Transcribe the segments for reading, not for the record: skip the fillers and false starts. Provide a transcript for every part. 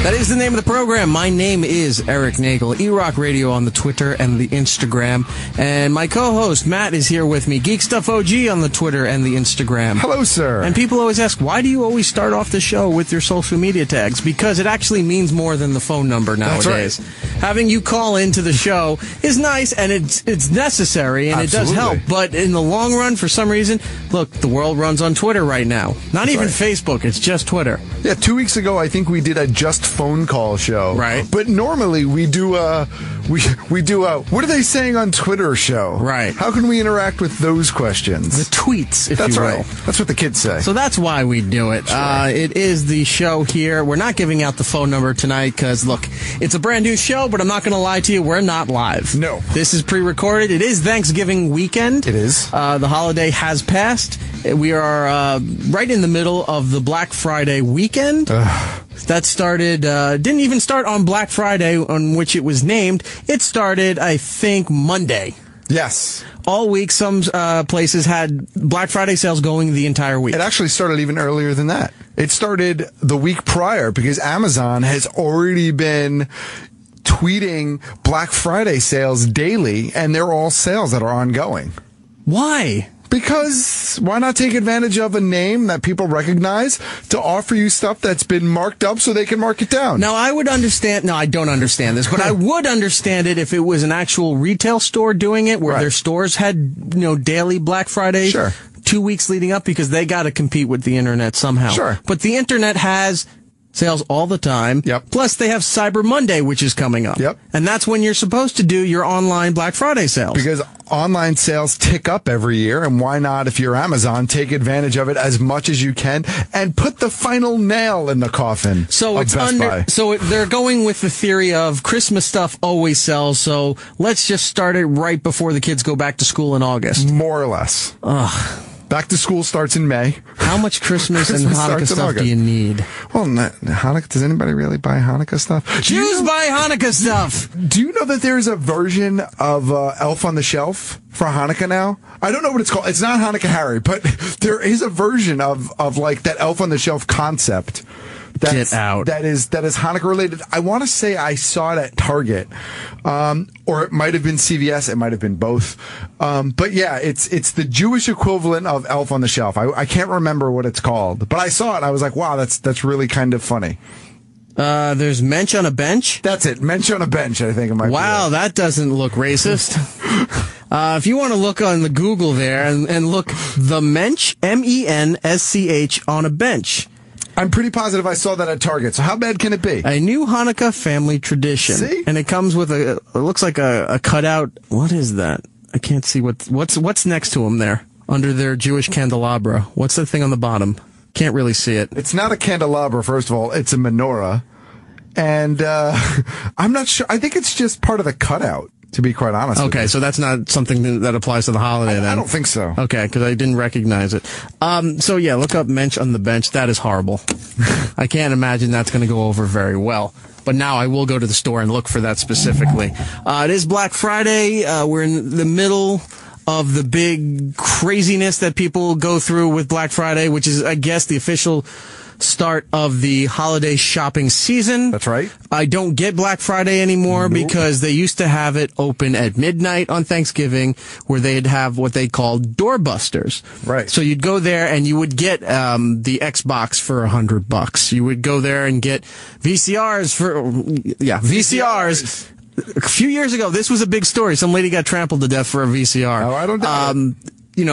That is the name of the program. My name is Erik Nagel, E-Rock Radio on the Twitter and the Instagram. And my co-host, Matt, is here with me, Geek Stuff OG on the Twitter and the Instagram. Hello, sir. And people always ask, why do you always start off the show with your social media tags? Because it actually means more than the phone number nowadays. That's right. Having you call into the show is nice, and it's necessary, and Absolutely. it does help. But in the long run, for some reason, look, the world runs on Twitter right now. Not even Facebook, it's just Twitter. Yeah, 2 weeks ago, I think we did a just phone call show. Right. But normally we do we do a what are they saying on Twitter show. Right. How can we interact with those questions? The tweets, if That's you will. right. That's what the kids say. So that's why we do it. It is the show here. We're not giving out the phone number tonight because, look, it's a brand new show, but I'm not going to lie to you. We're not live. No. This is pre-recorded. It is Thanksgiving weekend. It is. The holiday has passed. We are right in the middle of the Black Friday weekend. That started, didn't even start on Black Friday, on which it was named. It started, I think, Monday. Yes. All week, some places had Black Friday sales going the entire week. It actually started even earlier than that. It started the week prior because Amazon has already been tweeting Black Friday sales daily, and they're all sales that are ongoing. Why? Because why not take advantage of a name that people recognize to offer you stuff that's been marked up so they can mark it down? Now, I would understand. No, I don't understand this, but I would understand it if it was an actual retail store doing it, where their stores had, daily Black Friday. Sure. 2 weeks leading up, because they got to compete with the internet somehow. Sure. But the internet has sales all the time. Yep. Plus, they have Cyber Monday, which is coming up. Yep. And that's when you're supposed to do your online Black Friday sales. Because online sales tick up every year, and why not, if you're Amazon, take advantage of it as much as you can and put the final nail in the coffin So of it's Best Buy. So they're going with the theory of Christmas stuff always sells, so let's just start it right before the kids go back to school in August. More or less. Back to school starts in May. How much Christmas and Christmas Hanukkah starts in stuff do August. you need? Well, Hanukkah. Does anybody really buy Hanukkah stuff? Jews buy Hanukkah stuff. Do you know that there's a version of Elf on the Shelf for Hanukkah now? I don't know what it's called. It's not Hanukkah Harry, but there is a version of like that Elf on the Shelf concept. Get out. That is Hanukkah related. I want to say I saw it at Target, or it might have been CVS. It might have been both. But yeah, it's the Jewish equivalent of Elf on the Shelf. I can't remember what it's called, but I saw it and I was like, wow, that's really kind of funny. There's Mensch on a bench. That's it. Mensch on a bench, I think it might be. Wow, that doesn't look racist. If you want to look on the Google there and look the Mensch, MENSCH, on a bench. I'm pretty positive I saw that at Target. So how bad can it be? A new Hanukkah family tradition. See? And it comes with it looks like a cutout. What is that? I can't see what's next to them there under their Jewish candelabra. What's the thing on the bottom? Can't really see it. It's not a candelabra, first of all. It's a menorah. And I'm not sure. I think it's just part of the cutout, to be quite honest with you. Okay, so that's not something that applies to the holiday then. I don't think so. Okay, because I didn't recognize it. So yeah, look up Mensch on the bench. That is horrible. I can't imagine that's going to go over very well. But now I will go to the store and look for that specifically. It is Black Friday. We're in the middle of the big craziness that people go through with Black Friday, which is, I guess, the official start of the holiday shopping season. That's right. I don't get Black Friday anymore because they used to have it open at midnight on Thanksgiving, where they'd have what they called doorbusters. Right. So you'd go there and you would get the Xbox for $100. You would go there and get VCRs for VCRs. A few years ago, this was a big story. Some lady got trampled to death for a VCR. Oh, I don't doubt it.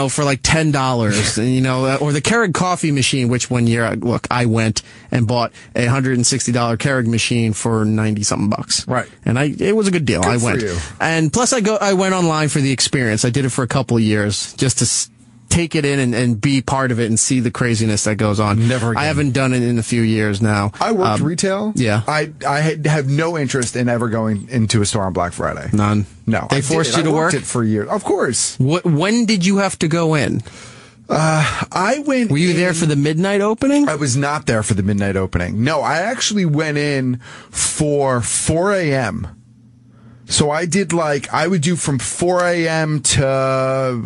For like $10, or the Keurig coffee machine, which one year, I went and bought a $160 Keurig machine for 90-something bucks. Right. And it was a good deal. Good I for went. you. And plus I went online for the experience. I did it for a couple of years just to take it in and be part of it and see the craziness that goes on. Never again. I haven't done it in a few years now. I worked retail. Yeah. I have no interest in ever going into a store on Black Friday. None. No. They forced you to I work? worked it for years. Of course. When did you have to go in? I went. Were you there for the midnight opening? I was not there for the midnight opening. No, I actually went in for 4 a.m. So I did I would do from 4 a.m. to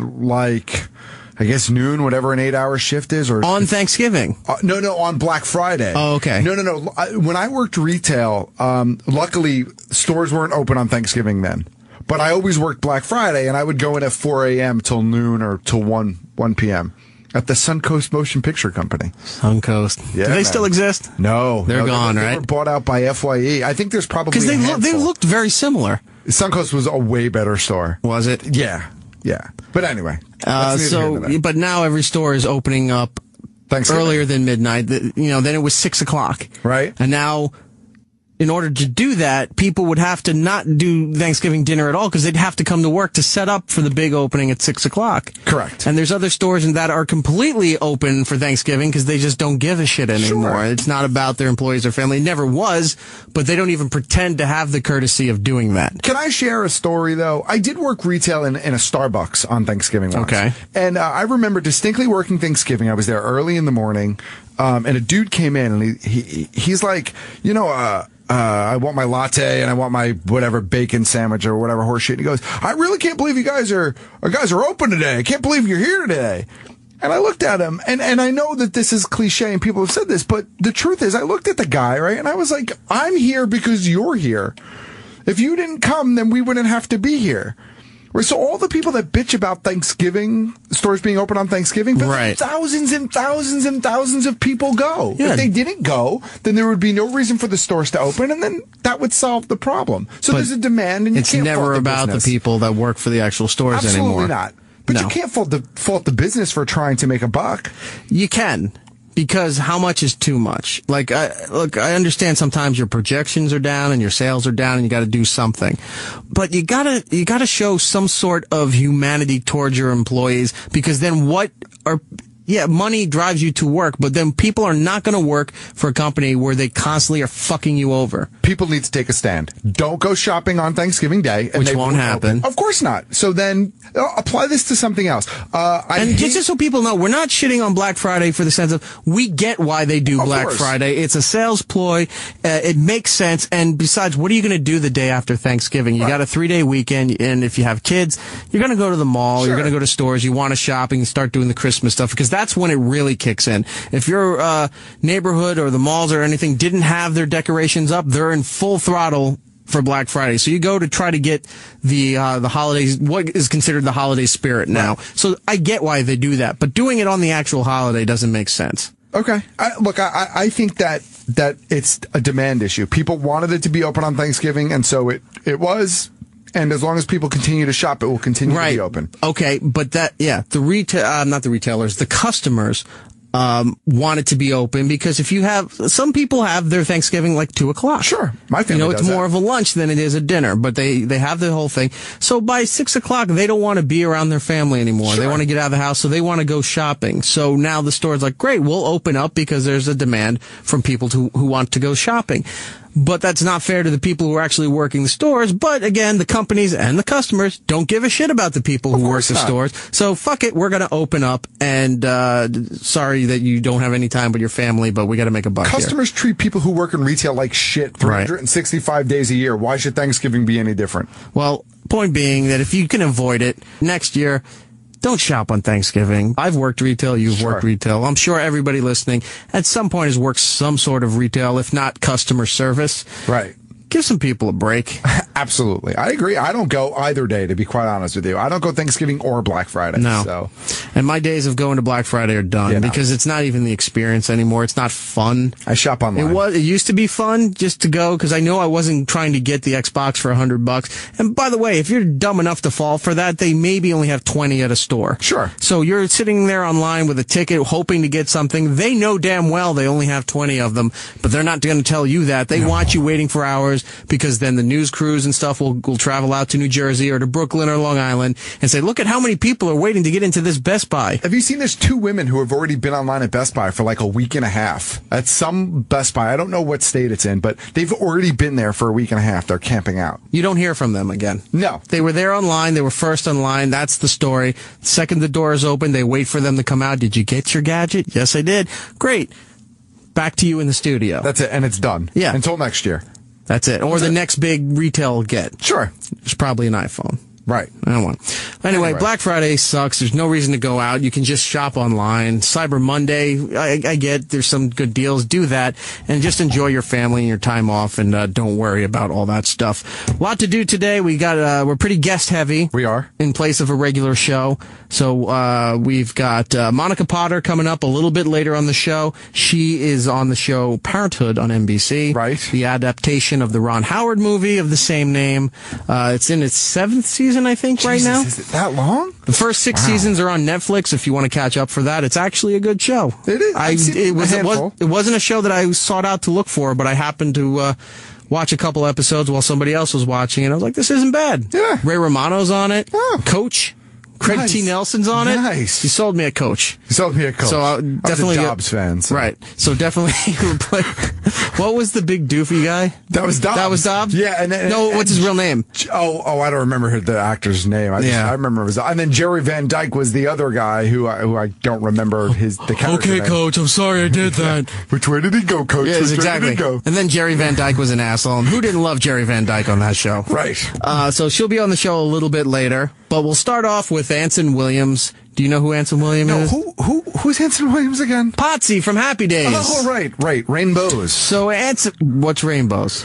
I guess noon, whatever an 8-hour shift is, or On Thanksgiving? no, on Black Friday. Oh, okay. No. When I worked retail, luckily stores weren't open on Thanksgiving then. But I always worked Black Friday, and I would go in at 4 a.m. till noon or till 1 p.m. at the Suncoast Motion Picture Company. Suncoast. Yeah, Do they man. still exist? No. They're gone, they right? They were bought out by FYE. I think there's probably Because they looked very similar. Suncoast was a way better store. Was it? Yeah. But anyway. that's neither here nor there. But now every store is opening up earlier than midnight. Then it was 6 o'clock. Right. And now, in order to do that, people would have to not do Thanksgiving dinner at all because they'd have to come to work to set up for the big opening at 6 o'clock. Correct. And there's other stores that are completely open for Thanksgiving because they just don't give a shit anymore. Sure. It's not about their employees or family. It never was, but they don't even pretend to have the courtesy of doing that. Can I share a story, though? I did work retail in a Starbucks on Thanksgiving once. Okay. And I remember distinctly working Thanksgiving. I was there early in the morning, and a dude came in, and he's like, I want my latte and I want my whatever bacon sandwich or whatever horse shit. And he goes, I really can't believe you guys are open today. I can't believe you're here today. And I looked at him, and I know that this is cliche and people have said this, but the truth is I looked at the guy, right? And I was like, I'm here because you're here. If you didn't come, then we wouldn't have to be here. Right, so all the people that bitch about Thanksgiving, stores being open on Thanksgiving, but Right. thousands and thousands and thousands of people go. Yeah. If they didn't go, then there would be no reason for the stores to open, and then that would solve the problem. So But there's a demand, and you It's can't never fault the about business. the people that work for the actual stores Absolutely anymore. not. But No. you can't fault the business for trying to make a buck. You can, because how much is too much? Like, I understand sometimes your projections are down and your sales are down and you got to do something, but you gotta show some sort of humanity towards your employees, because then money drives you to work, but then people are not going to work for a company where they constantly are fucking you over. People need to take a stand. Don't go shopping on Thanksgiving Day. And Which they won't happen. Open. Of course not. So then apply this to something else. Just so people know, we're not shitting on Black Friday for the sense of, we get why they do Black course. Friday. It's a sales ploy. It makes sense. And besides, what are you going to do the day after Thanksgiving? You got a 3-day weekend, and if you have kids, you're going to go to the mall, Sure. you're going to go to stores, you want to shop and start doing the Christmas stuff, because that's when it really kicks in. If your neighborhood or the malls or anything didn't have their decorations up, they're in full throttle for Black Friday. So you go to try to get the holidays, what is considered the holiday spirit now. Right. So I get why they do that, but doing it on the actual holiday doesn't make sense. Okay. I think that it's a demand issue. People wanted it to be open on Thanksgiving, and so it was. And as long as people continue to shop, it will continue to be open. Okay, but not the retailers, the customers want it to be open, because if you have, some people have their Thanksgiving like 2 o'clock. Sure. My family it's does more that. of a lunch than it is a dinner, but they have the whole thing. So by 6 o'clock, they don't want to be around their family anymore. Sure. They want to get out of the house, so they want to go shopping. So now the store's like, great, we'll open up because there's a demand from people who want to go shopping. But that's not fair to the people who are actually working the stores. But again, the companies and the customers don't give a shit about the people who work the stores. So fuck it, we're going to open up, and sorry that you don't have any time with your family, but we got to make a buck here. Customers treat people who work in retail like shit 365 days a year. Why should Thanksgiving be any different? Well, point being that if you can avoid it next year, don't shop on Thanksgiving. I've worked retail. You've worked retail. I'm sure everybody listening at some point has worked some sort of retail, if not customer service. Right. Give some people a break. Absolutely. I agree. I don't go either day, to be quite honest with you. I don't go Thanksgiving or Black Friday. No. So. And my days of going to Black Friday are done because it's not even the experience anymore. It's not fun. I shop online. It used to be fun just to go, because I know I wasn't trying to get the Xbox for $100. And by the way, if you're dumb enough to fall for that, they maybe only have 20 at a store. Sure. So you're sitting there online with a ticket hoping to get something. They know damn well they only have 20 of them, but they're not going to tell you that. They want you waiting for hours, because then the news crews and stuff will travel out to New Jersey or to Brooklyn or Long Island and say, look at how many people are waiting to get into this Best Buy. Have you seen there's 2 women who have already been online at Best Buy for like a week and a half? At some Best Buy. I don't know what state it's in, but they've already been there for a week and a half. They're camping out. You don't hear from them again. No. They were there online. They were first online. That's the story. The second the door is open, they wait for them to come out. Did you get your gadget? Yes, I did. Great. Back to you in the studio. That's it. And it's done. Yeah. Until next year. That's it. Or the next big retail get. Sure. It's probably an iPhone. Right. I don't want. Anyway, Black Friday sucks. There's no reason to go out. You can just shop online. Cyber Monday, I get there's some good deals. Do that and just enjoy your family and your time off, and don't worry about all that stuff. A lot to do today. We're pretty guest heavy. We are. In place of a regular show. So we've got Monica Potter coming up a little bit later on the show. She is on the show Parenthood on NBC. Right. The adaptation of the Ron Howard movie of the same name. It's in its 7th season, I think, right now. Is it that long? The first 6 seasons are on Netflix if you want to catch up for that. It's actually a good show. It is. It wasn't a show that I sought out to look for, but I happened to watch a couple episodes while somebody else was watching, and I was like, this isn't bad. Yeah. Ray Romano's on it. Oh. Coach. Craig T. Nelson's on it. Nice. He sold me a Coach. So definitely a Dobbs fan. So. Right. So definitely what was the big doofy guy? That was Dobbs. That was Dobbs? Yeah. What's his real name? I don't remember the actor's name. I remember it was, and then Jerry Van Dyke was the other guy who I don't remember the character Okay, name. Coach, I'm sorry I did that. Which way did he go, Coach? Yes, exactly. Which way did he go? And then Jerry Van Dyke was an asshole. And who didn't love Jerry Van Dyke on that show? Right. So she'll be on the show a little bit later, but we'll start off with Anson Williams. Do you know who Anson Williams is? Who's Anson Williams again? Potsy from Happy Days. Oh, right. Rainbows. So what's Rainbows?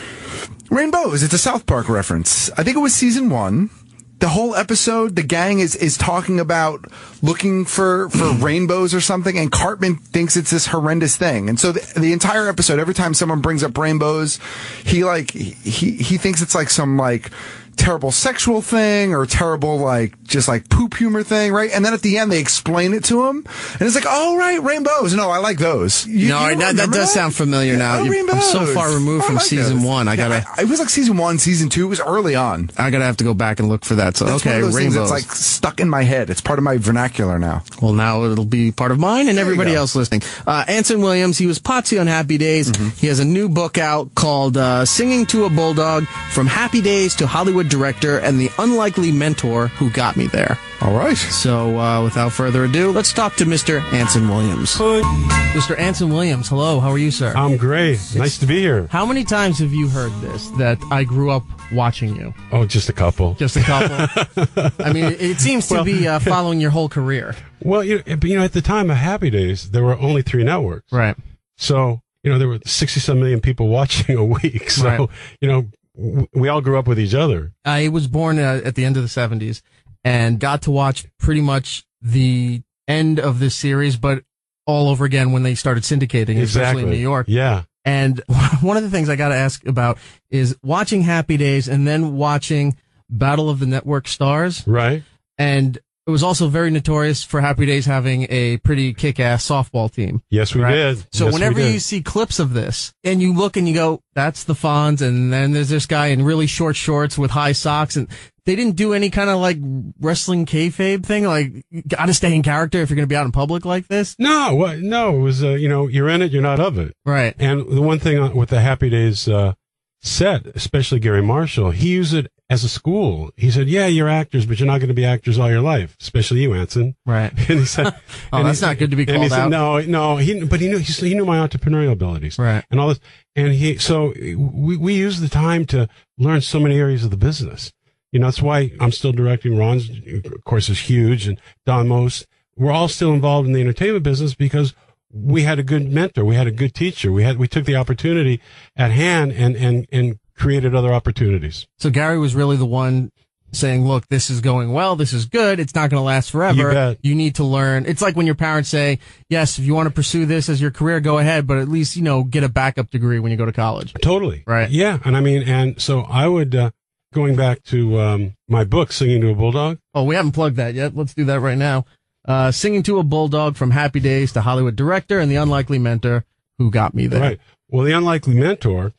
Rainbows. It's a South Park reference. I think it was season 1. The whole episode, the gang is talking about looking for rainbows or something, and Cartman thinks it's this horrendous thing. And so the entire episode, every time someone brings up rainbows, he thinks it's like some like terrible sexual thing or terrible just poop humor thing, right? And then at the end they explain it to him, and it's like, oh right, rainbows. No, I like those. That does sound familiar now. Rainbows. I'm so far removed from season 1. It was like season 1, season 2. It was early on. I gotta have to go back and look for that. So that's okay, one of those rainbows. Things that's stuck in my head. It's part of my vernacular now. Well, now it'll be part of mine and everybody else listening. Anson Williams, he was Potsy on Happy Days. Mm-hmm. He has a new book out called Singing to a Bulldog, From Happy Days to Hollywood Director and the Unlikely Mentor Who Got Me There. All right. So without further ado, let's talk to Mr. Anson Williams. Mr. Anson Williams, hello. How are you, sir? I'm great. Nice to be here. How many times have you heard this, that I grew up watching you? Oh, just a couple. Just a couple? I mean, it seems to be following your whole career. Well, at the time of Happy Days, there were only 3 networks. Right. So, there were 60-some million people watching a week. So, right. We all grew up with each other. I was born at the end of the 70s and got to watch pretty much the end of this series, but all over again when they started syndicating, especially in New York. Yeah. And one of the things I got to ask about is watching Happy Days and then watching Battle of the Network Stars. Right. And it was also very notorious for Happy Days having a pretty kick-ass softball team. Yes, we did. So whenever you see clips of this and you look and you go, that's the Fonz, and then there's this guy in really short shorts with high socks, and they didn't do any kind of wrestling kayfabe thing, you gotta stay in character if you're gonna be out in public like this. No, it was, you're in it, you're not of it. Right. And the one thing with the Happy Days set, especially Gary Marshall, he used it as a school. He said, yeah, you're actors, but you're not going to be actors all your life, especially you, Anson. Right. And he said, that's not good to be called out. No, he knew my entrepreneurial abilities. Right. And all this. And we used the time to learn so many areas of the business. That's why I'm still directing. Ron's, of course, is huge, and Don Most. We're all still involved in the entertainment business because we had a good mentor. We had a good teacher. We took the opportunity at hand and created other opportunities. So Gary was really the one saying, look, this is going well. This is good. It's not going to last forever. You bet. You need to learn. It's like when your parents say, yes, if you want to pursue this as your career, go ahead, but at least, get a backup degree when you go to college. Totally. Right. Yeah. And so I would, going back to, my book, Singing to a Bulldog. Oh, we haven't plugged that yet. Let's do that right now. Singing to a Bulldog, From Happy Days to Hollywood Director and the Unlikely Mentor Who Got Me There. Right. Well, the Unlikely Mentor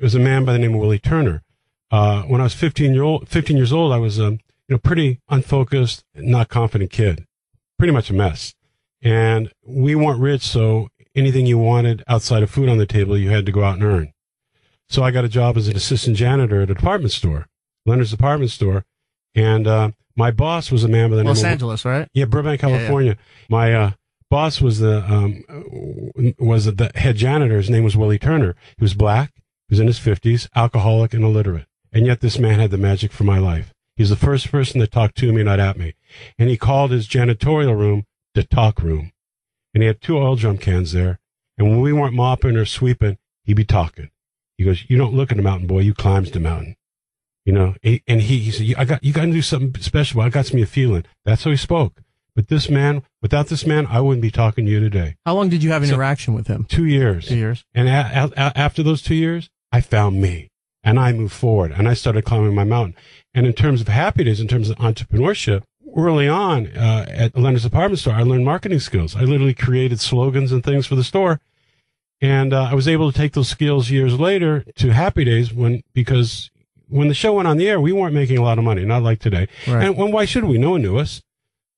was a man by the name of Willie Turner. When I was 15 years old, I was a pretty unfocused, not confident kid, pretty much a mess. And we weren't rich, so anything you wanted outside of food on the table, you had to go out and earn. So I got a job as an assistant janitor at a department store, Leonard's department store, and my boss was a man by the name of Los Angeles, right? Yeah, Burbank, California. Yeah. My boss was the head janitor. His name was Willie Turner. He was black. He was in his 50s, alcoholic and illiterate. And yet this man had the magic for my life. He's the first person that talked to me, not at me. And he called his janitorial room the talk room. And he had 2 oil drum cans there. And when we weren't mopping or sweeping, he'd be talking. He goes, "You don't look at the mountain, boy. You climbs the mountain." You know, and he said, you got to do something special. I got me a feeling. That's how he spoke. But this man, without this man, I wouldn't be talking to you today. How long did you have interaction with him? 2 years. 2 years. And after those 2 years, I found me. And I moved forward. And I started climbing my mountain. And in terms of Happy Days, in terms of entrepreneurship, early on at Leonard's Department Store, I learned marketing skills. I literally created slogans and things for the store. And I was able to take those skills years later to Happy Days because when the show went on the air, we weren't making a lot of money, not like today. Right. And why should we? No one knew us.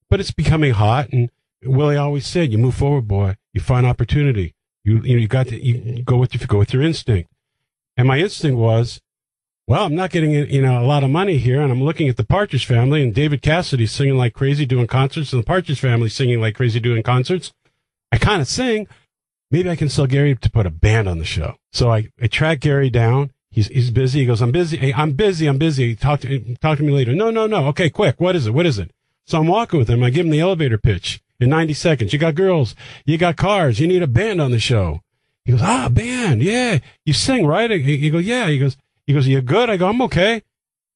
But it's becoming hot. And Willie always said, "You move forward, boy. You find opportunity. You go with your instinct." And my instinct was, well, I'm not getting a lot of money here, and I'm looking at the Partridge Family and David Cassidy singing like crazy doing concerts, and the Partridge Family singing like crazy doing concerts. I kind of sing. Maybe I can sell Gary to put a band on the show. So I track Gary down. He's busy. He goes, "I'm busy. Hey, I'm busy. Talk to me later." No. Okay, quick. What is it? So I'm walking with him. I give him the elevator pitch in 90 seconds. "You got girls. You got cars. You need a band on the show." He goes, "Band. Yeah. You sing, right?" He goes, "Yeah." He goes, "You good?" I go, "I'm okay."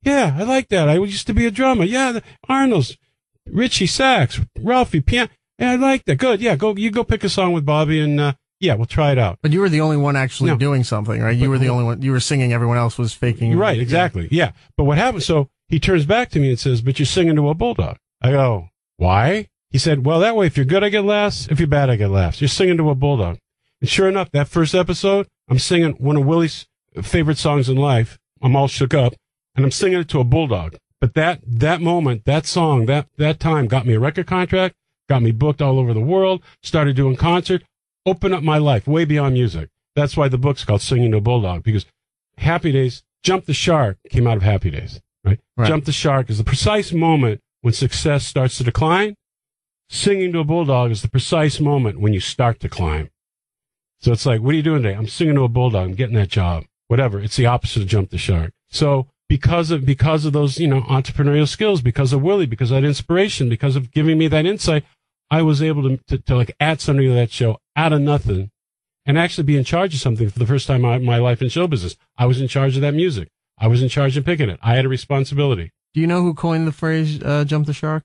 "Yeah, I like that. I used to be a drummer." "Yeah, Arnold's, Richie sax, Ralphie piano. Yeah, I like that. Good. Yeah, go pick a song with Bobby and yeah, we'll try it out." But you were the only one actually doing something, right? You were the only one. You were singing. Everyone else was faking. Right, exactly. Yeah. But what happened? So he turns back to me and says, "But you're singing to a bulldog." I go, "Why?" He said, "Well, that way, if you're good, I get laughs. If you're bad, I get laughs. You're singing to a bulldog." And sure enough, that first episode, I'm singing one of Willie's favorite songs in life. I'm all shook up, and I'm singing it to a bulldog. But that moment, that song, that time got me a record contract, got me booked all over the world, started doing concert, opened up my life way beyond music. That's why the book's called Singing to a Bulldog, because Happy Days, Jump the Shark came out of Happy Days, right? Jump the Shark is the precise moment when success starts to decline. Singing to a Bulldog is the precise moment when you start to climb. So it's like, what are you doing today? I'm singing to a bulldog. I'm getting that job. Whatever. It's the opposite of Jump the Shark. So because of those, entrepreneurial skills, because of Willie, because of that inspiration, because of giving me that insight, I was able to like add something to that show out of nothing and actually be in charge of something for the first time in my life in show business. I was in charge of that music. I was in charge of picking it. I had a responsibility. Do you know who coined the phrase "Jump the Shark"?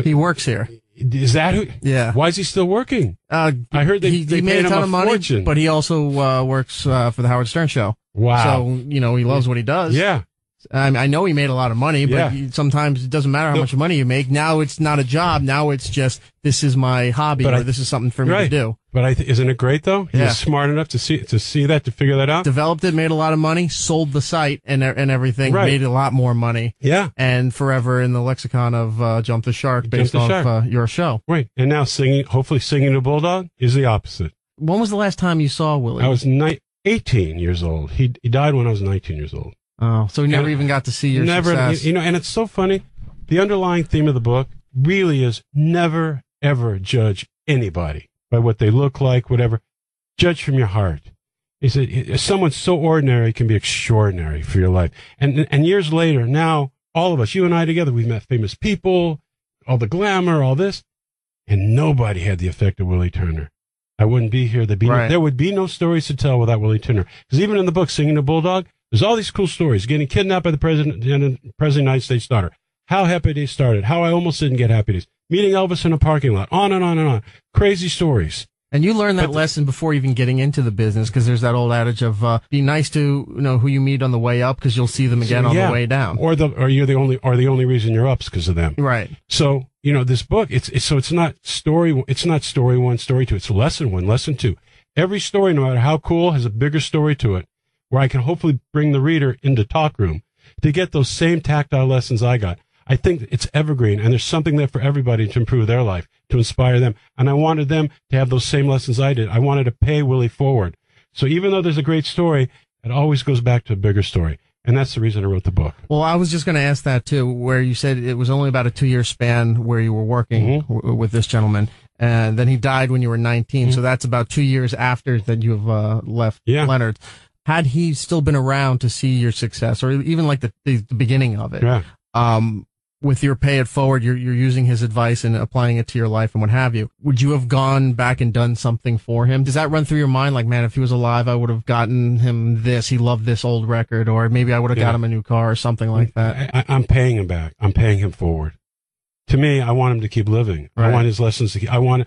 He works here. Is that who? Yeah. Why is he still working? I heard they he paid made a ton him of money, fortune. but he also works for the Howard Stern Show. Wow. So he loves what he does. Yeah. I know he made a lot of money, but sometimes it doesn't matter how much money you make. Now it's not a job. Now it's just, this is my hobby, or this is something for me to do. But isn't it great though? He was smart enough to see that, to figure that out. Developed it, made a lot of money, sold the site and everything, made a lot more money. Yeah. And forever in the lexicon of Jump the Shark based off your show. Right. And now hopefully singing to Bulldog is the opposite. When was the last time you saw Willie? I was 18 years old. He died when I was 19 years old. Oh, so we never even got to see your success. And it's so funny. The underlying theme of the book really is never, ever judge anybody by what they look like, whatever. Judge from your heart. He said, someone so ordinary can be extraordinary for your life. And years later, now, all of us, you and I together, we've met famous people, all the glamour, all this, and nobody had the effect of Willie Turner. I wouldn't be here. There would be no stories to tell without Willie Turner. Because even in the book, Singing to Bulldog, there's all these cool stories. Getting kidnapped by the President of the United States daughter. How Happy Days started. How I almost didn't get Happy Days. Meeting Elvis in a parking lot. On and on and on. Crazy stories. And you learned that lesson before even getting into the business, because there's that old adage of be nice to who you meet on the way up, because you'll see them again on the way down. Or you're the only reason you're up is because of them. Right. So this book, it's not story one, story two. It's lesson one, lesson two. Every story, no matter how cool, has a bigger story to it, where I can hopefully bring the reader into talk room to get those same tactile lessons I got. I think it's evergreen, and there's something there for everybody to improve their life, to inspire them. And I wanted them to have those same lessons I did. I wanted to pay Willie forward. So even though there's a great story, it always goes back to a bigger story. And that's the reason I wrote the book. Well, I was just going to ask that too, where you said it was only about a 2-year span where you were working with this gentleman. And then he died when you were 19. So that's about 2 years after that you have left Leonard. had he still been around to see your success, or even like the beginning of it, with your pay it forward, you're using his advice and applying it to your life and what have you. Would you have gone back and done something for him? Does that run through your mind? Like, man, if he was alive, I would have gotten him this. He loved this old record, or maybe I would have got him a new car or something like that. I'm paying him back. I'm paying him forward. To me, I want him to keep living. Right. I want his lessons to keep, I want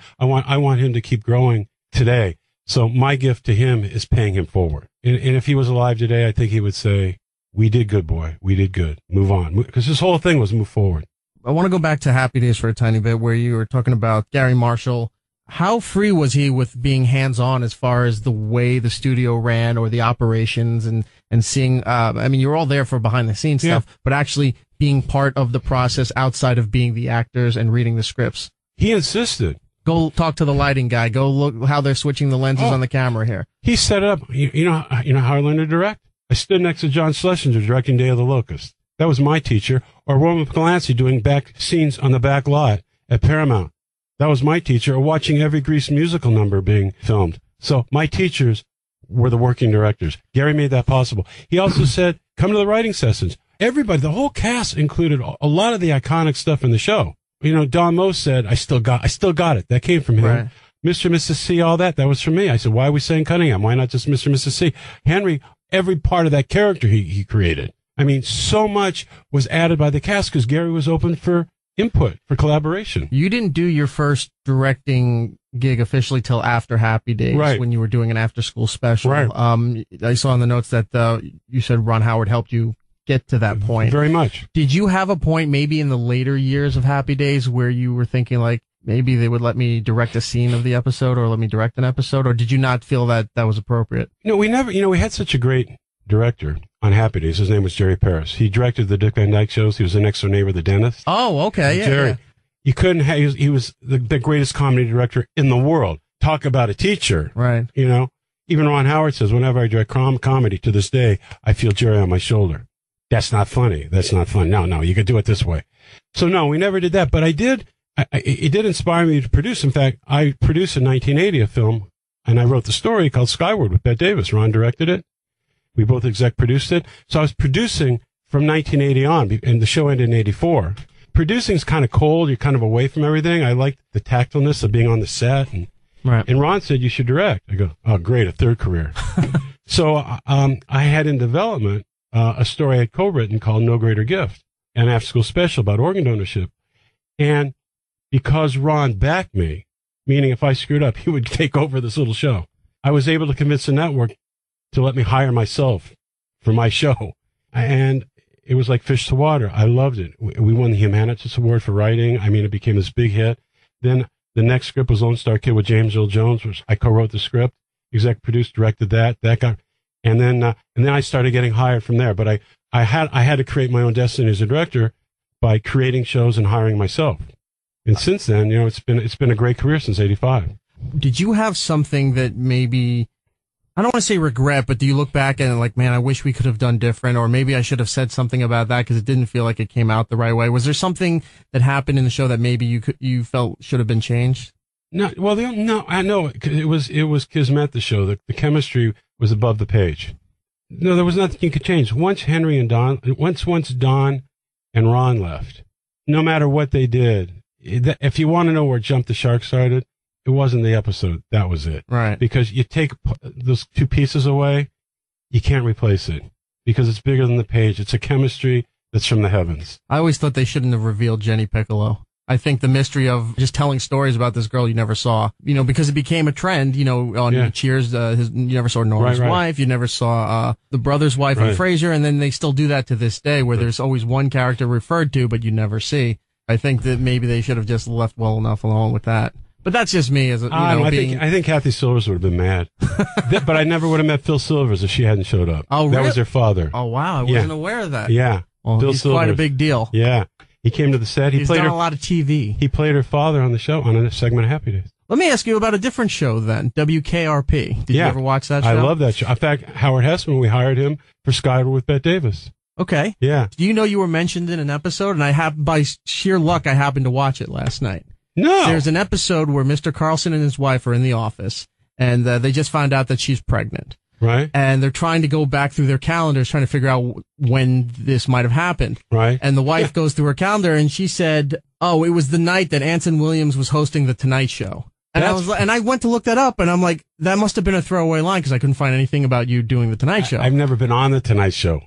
him to keep growing today. So my gift to him is paying him forward. And if he was alive today, I think he would say, we did good, boy. We did good. Move on. Because his whole thing was move forward. I want to go back to Happy Days for a tiny bit, where you were talking about Gary Marshall. How free was he with being hands-on as far as the way the studio ran or the operations and seeing, I mean, you're all there for behind-the-scenes stuff, but actually being part of the process outside of being the actors and reading the scripts? He insisted. Go talk to the lighting guy. Go look how they're switching the lenses on the camera here. He set it up. You know how I learned to direct? I stood next to John Schlesinger directing Day of the Locust. That was my teacher. Or Roman Polanski doing back scenes on the back lot at Paramount. That was my teacher. Or watching every Grease musical number being filmed. So my teachers were the working directors. Gary made that possible. He also said, come to the writing sessions. Everybody, the whole cast included a lot of the iconic stuff in the show. You know, Don Moe said, I still got it. That came from him. Right. Mr. and Mrs. C, all that was from me. I said, why are we saying Cunningham? Why not just Mr. and Mrs. C? Henry, every part of that character he created. I mean, so much was added by the cast because Gary was open for input, for collaboration. You didn't do your first directing gig officially till after Happy Days, right, when you were doing an after-school special. Right. I saw in the notes that you said Ron Howard helped you get to that point. Very much. Did you have a point maybe in the later years of Happy Days where you were thinking like, maybe they would let me direct a scene of the episode or let me direct an episode, or did you not feel that was appropriate? No, we never, we had such a great director on Happy Days. His name was Jerry Paris. He directed the Dick Van Dyke shows. He was the next door neighbor, the dentist. Oh, okay. Yeah, Jerry. Yeah. You couldn't have, he was the greatest comedy director in the world. Talk about a teacher. Right. Even Ron Howard says, whenever I direct comedy to this day, I feel Jerry on my shoulder. That's not funny. That's not fun. No, you could do it this way. So no, we never did that, but I did. It did inspire me to produce. In fact, I produced in 1980 a film, and I wrote the story called Skyward with Bette Davis. Ron directed it. We both exec produced it. So I was producing from 1980 on, and the show ended in 84. Producing's kind of cold. You're kind of away from everything. I liked the tactfulness of being on the set. And Ron said, you should direct. I go, oh, great, a third career. So I had in development a story I had co-written called No Greater Gift, an after-school special about organ donorship. And because Ron backed me, meaning if I screwed up, he would take over this little show, I was able to convince the network to let me hire myself for my show. And it was like fish to water. I loved it. We won the Humanitas Award for writing. I mean, it became this big hit. Then the next script was Lone Star Kid with James Earl Jones, which I co-wrote the script, exec produced, directed that got, and then I started getting hired from there. But I had to create my own destiny as a director by creating shows and hiring myself. And since then, it's been a great career since 85. Did you have something that maybe, I don't want to say regret, but do you look back and like, man, I wish we could have done different, or maybe I should have said something about that because it didn't feel like it came out the right way? Was there something that happened in the show that maybe you felt should have been changed? No, well, no, I know it was Kismet, the show. The chemistry was above the page. No, there was nothing you could change. Once Don and Ron left, no matter what they did, if you want to know where Jump the Shark started, it wasn't the episode. That was it. Right. Because you take those two pieces away, you can't replace it because it's bigger than the page. It's a chemistry that's from the heavens. I always thought they shouldn't have revealed Jenny Piccolo. I think the mystery of just telling stories about this girl you never saw, because it became a trend, on Cheers, you never saw Norma's wife, you never saw the brother's wife on Frasier, and then they still do that to this day where there's always one character referred to, but you never see. I think that maybe they should have just left well enough alone with that. But that's just me as I think Kathy Silvers would have been mad. But I never would have met Phil Silvers if she hadn't showed up. Oh, that was her father. Oh, wow. I wasn't aware of that. Yeah. Well, Phil he's Silvers. Quite a big deal. Yeah. He came to the set. He's done a lot of TV. He played her father on the show, on a segment of Happy Days. Let me ask you about a different show then, WKRP. Did you ever watch that show? I love that show. In fact, Howard Hessman, we hired him for Skyward with Bette Davis. Okay. Yeah. Do you know you were mentioned in an episode? And by sheer luck, I happened to watch it last night. No. There's an episode where Mr. Carlson and his wife are in the office, and they just found out that she's pregnant. Right. And they're trying to go back through their calendars, trying to figure out when this might have happened. Right. And the wife goes through her calendar and she said, oh, it was the night that Anson Williams was hosting The Tonight Show. And I went to look that up, and I'm like, that must have been a throwaway line because I couldn't find anything about you doing The Tonight Show. I've never been on The Tonight Show.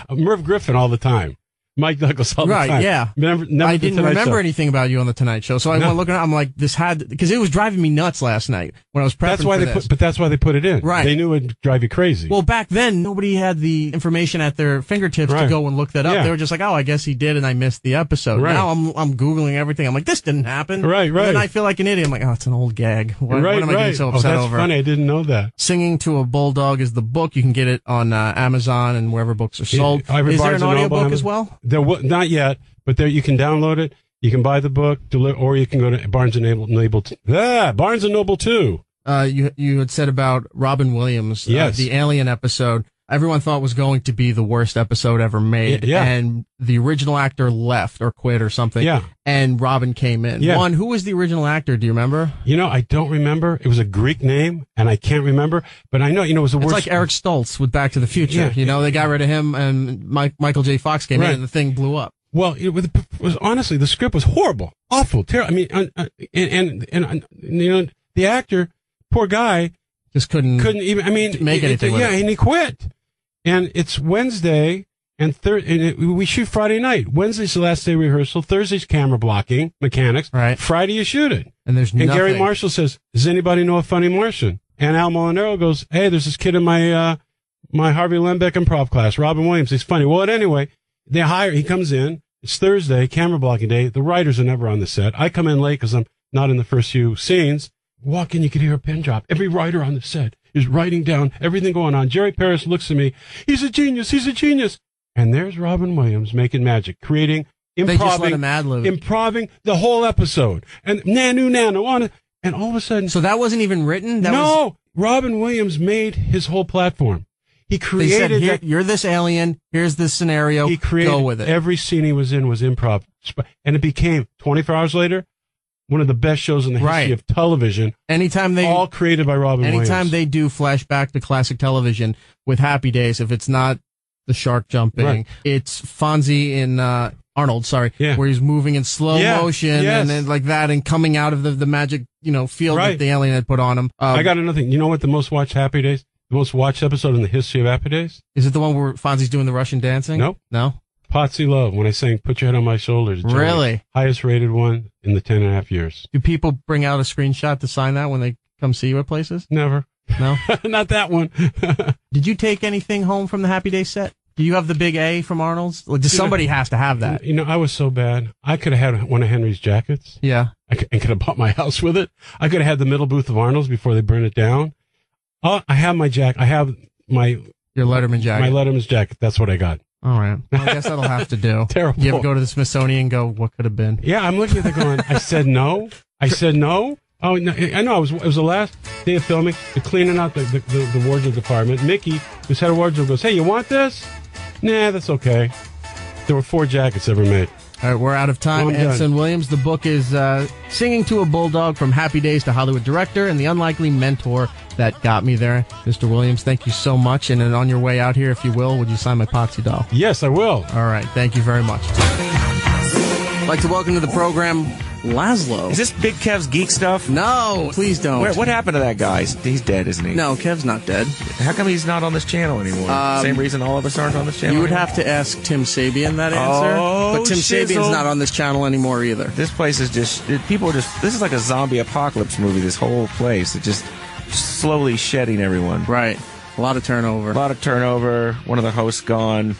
Merv Griffin all the time. Mike Douglas all the time. Right, yeah. Never I didn't remember show. anything about you on The Tonight Show, so I went looking. I'm like, this had because it was driving me nuts last night when I was prepping for this. But that's why they put it in. Right. They knew it'd drive you crazy. Well, back then nobody had the information at their fingertips to go and look that up. Yeah. They were just like, oh, I guess he did, and I missed the episode. Right. Now I'm googling everything. I'm like, this didn't happen. Right. And then I feel like an idiot. I'm like, oh, it's an old gag. What am I getting so upset that's over? Funny. I didn't know that. Singing to a Bulldog is the book. You can get it on Amazon and wherever books are sold. Yeah, is there an Barnes and Noble, audiobook as well? Not yet, but there you can download it. You can buy the book, or you can go to Barnes and Noble too. You had said about Robin Williams, yes. The Alien episode. Everyone thought was going to be the worst episode ever made. Yeah. And the original actor left or quit or something. Yeah. And Robin came in. Yeah. Who was the original actor? Do you remember? I don't remember. It was a Greek name, and I can't remember. But I know, it was the worst. It's like Eric Stoltz with Back to the Future. Yeah. They got rid of him, and Michael J. Fox came in, and the thing blew up. Well, it was honestly, the script was horrible, awful, terrible. I mean, and the actor, poor guy, just couldn't even. I mean, make anything. With it. And he quit. And it's Wednesday, and we shoot Friday night. Wednesday's the last day of rehearsal. Thursday's camera blocking, mechanics. Right. Friday you shoot it. And there's nothing. Gary Marshall says, "Does anybody know a funny Martian?" And Al Molinaro goes, "Hey, there's this kid in my Harvey Lembeck improv class, Robin Williams. He's funny." Well, anyway, he comes in. It's Thursday, camera blocking day. The writers are never on the set. I come in late because I'm not in the first few scenes. Walk in, you could hear a pin drop. Every writer on the set is writing down everything going on. Jerry Paris looks at me. He's a genius. He's a genius. And there's Robin Williams making magic, creating, They just let him ad-lib. improving the whole episode. And nanu, on it. And all of a sudden. So that wasn't even written? Robin Williams made his whole platform. He created they said, you're this alien. Here's this scenario. He created, go with it. Every scene he was in was improv. And it became, 24 hours later, one of the best shows in the history of television. All created by Robin Williams. Anytime they do flashback to classic television with Happy Days, if it's not the shark jumping, it's Fonzie in Arnold, where he's moving in slow motion and then like that and coming out of the magic, field that the alien had put on him. I got another thing. You know what the most watched Happy Days? The most watched episode in the history of Happy Days? Is it the one where Fonzie's doing the Russian dancing? Nope. No? Potsy Love, when I sang Put Your Head on My Shoulders. Really? Highest rated one in the 10.5 years. Do people bring out a screenshot to sign that when they come see you at places? Never. No? Not that one. Did you take anything home from the Happy Days set? Do you have the big A from Arnold's? Like, somebody has to have that. I was so bad. I could have had one of Henry's jackets. Yeah. And could have bought my house with it. I could have had the middle booth of Arnold's before they burn it down. I have my jacket. I have your Letterman jacket. My Letterman's jacket. That's what I got. All right. Well, I guess that'll have to do. Terrible. You ever go to the Smithsonian and go, what could have been? Yeah, I'm looking at that going, I said no. Oh, no, I know. It was the last day of filming. They're cleaning out the wardrobe department. Mickey, who's head of wardrobe, goes, "Hey, you want this?" Nah, that's okay. There were 4 jackets ever made. All right, we're out of time. Anson Williams, the book is Singing to a Bulldog from Happy Days to Hollywood Director and the Unlikely Mentor That Got Me There. Mr. Williams, thank you so much. And then on your way out here, if you will, would you sign my Potsy doll? Yes, I will. All right, thank you very much. I'd like to welcome to the program Laszlo. Is this Big Kev's geek stuff? No, please don't. What happened to that guy? He's dead, isn't he? No, Kev's not dead. How come he's not on this channel anymore? Same reason all of us aren't on this channel You would anymore? have to ask Tim Sabian that answer. But Tim Sabian's not on this channel anymore either. This place is this is like a zombie apocalypse movie, this whole place. It's just slowly shedding everyone. Right. A lot of turnover. One of the hosts gone.